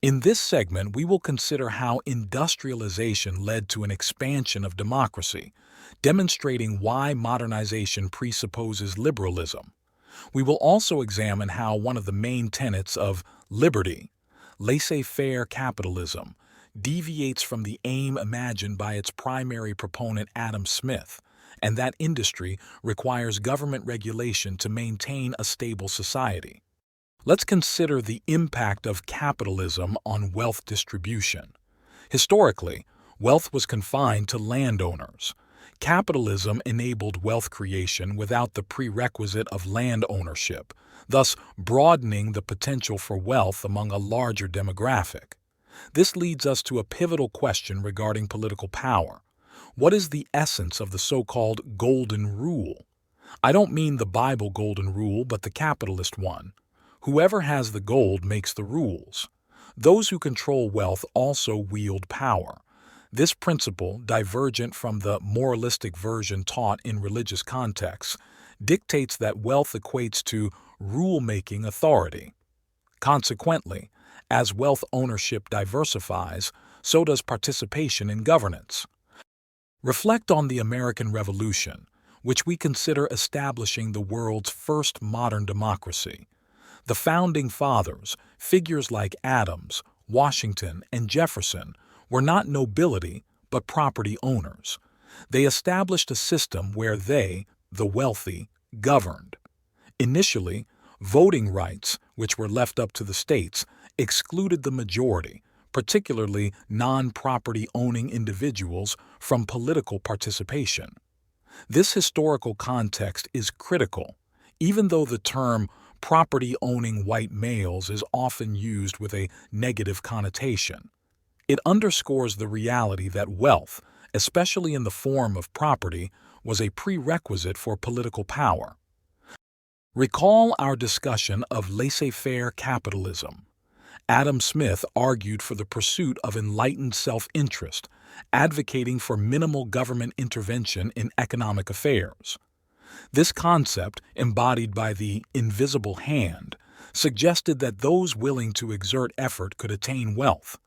In this segment, we will consider how industrialization led to an expansion of democracy, demonstrating why modernization presupposes liberalism. We will also examine how one of the main tenets of liberty, laissez-faire capitalism, deviates from the aim imagined by its primary proponent Adam Smith, and that industry requires government regulation to maintain a stable society. Let's consider the impact of capitalism on wealth distribution. Historically, wealth was confined to landowners. Capitalism enabled wealth creation without the prerequisite of land ownership, thus broadening the potential for wealth among a larger demographic. This leads us to a pivotal question regarding political power. What is the essence of the so-called Golden Rule? I don't mean the Bible Golden Rule, but the capitalist one. Whoever has the gold makes the rules. Those who control wealth also wield power. This principle, divergent from the moralistic version taught in religious contexts, dictates that wealth equates to rule-making authority. Consequently, as wealth ownership diversifies, so does participation in governance. Reflect on the American Revolution, which we consider establishing the world's first modern democracy. The Founding Fathers, figures like Adams, Washington, and Jefferson, were not nobility but property owners. They established a system where they, the wealthy, governed. Initially, voting rights, which were left up to the states, excluded the majority, particularly non-property owning individuals, from political participation. This historical context is critical, even though the term property-owning white males is often used with a negative connotation. It underscores the reality that wealth, especially in the form of property, was a prerequisite for political power. Recall our discussion of laissez-faire capitalism. Adam Smith argued for the pursuit of enlightened self-interest, advocating for minimal government intervention in economic affairs. This concept, embodied by the invisible hand, suggested that those willing to exert effort could attain wealth.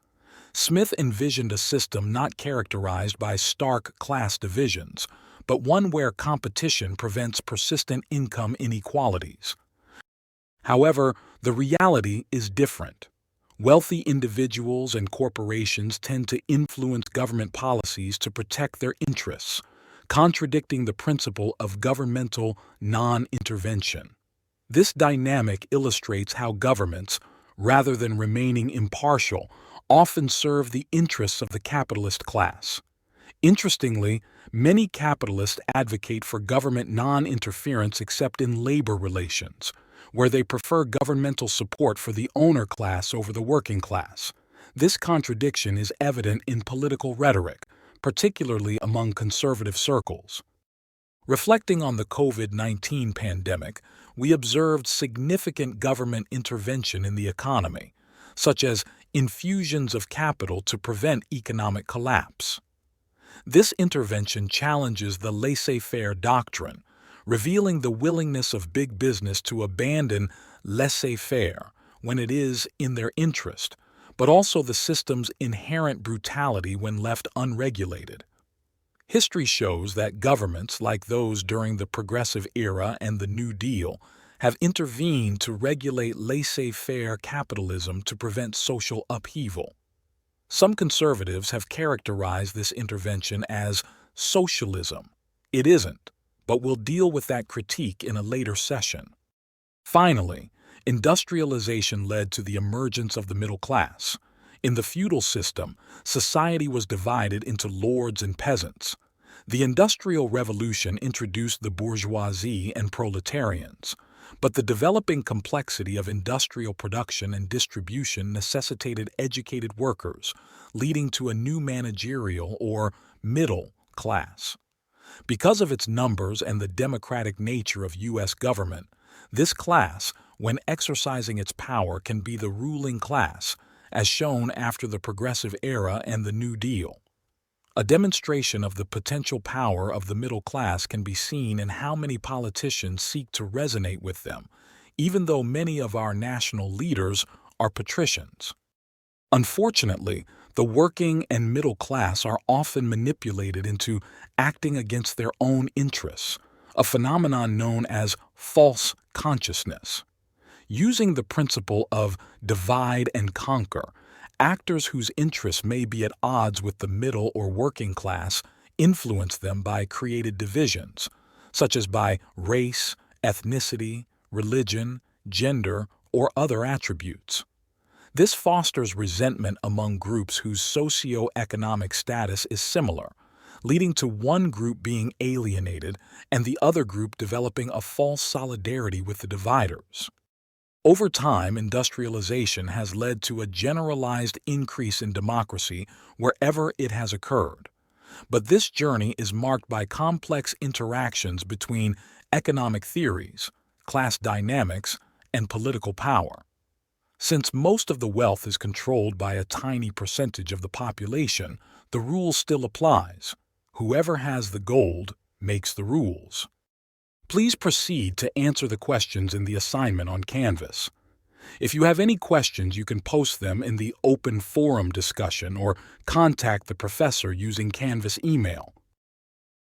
Smith envisioned a system not characterized by stark class divisions, but one where competition prevents persistent income inequalities. However, the reality is different. Wealthy individuals and corporations tend to influence government policies to protect their interests, contradicting the principle of governmental non-intervention. This dynamic illustrates how governments, rather than remaining impartial, often serve the interests of the capitalist class. Interestingly, many capitalists advocate for government non-interference except in labor relations, where they prefer governmental support for the owner class over the working class. This contradiction is evident in political rhetoric, particularly among conservative circles. Reflecting on the COVID-19 pandemic, we observed significant government intervention in the economy, such as infusions of capital to prevent economic collapse. This intervention challenges the laissez-faire doctrine, revealing the willingness of big business to abandon laissez-faire when it is in their interest, but also the system's inherent brutality when left unregulated. History shows that governments, like those during the Progressive Era and the New Deal, have intervened to regulate laissez-faire capitalism to prevent social upheaval. Some conservatives have characterized this intervention as socialism. It isn't, but we'll deal with that critique in a later session. Finally, industrialization led to the emergence of the middle class. In the feudal system, society was divided into lords and peasants. The Industrial Revolution introduced the bourgeoisie and proletarians, but the developing complexity of industrial production and distribution necessitated educated workers, leading to a new managerial or middle class. Because of its numbers and the democratic nature of U.S. government, this class, when exercising its power, can be the ruling class, as shown after the Progressive Era and the New Deal. A demonstration of the potential power of the middle class can be seen in how many politicians seek to resonate with them, even though many of our national leaders are patricians. Unfortunately, the working and middle class are often manipulated into acting against their own interests, a phenomenon known as false consciousness. Using the principle of divide and conquer, actors whose interests may be at odds with the middle or working class influence them by created divisions, such as by race, ethnicity, religion, gender, or other attributes. This fosters resentment among groups whose socio-economic status is similar, leading to one group being alienated and the other group developing a false solidarity with the dividers. Over time, industrialization has led to a generalized increase in democracy wherever it has occurred. But this journey is marked by complex interactions between economic theories, class dynamics, and political power. Since most of the wealth is controlled by a tiny percentage of the population, the rule still applies. Whoever has the gold makes the rules. Please proceed to answer the questions in the assignment on Canvas. If you have any questions, you can post them in the open forum discussion or contact the professor using Canvas email.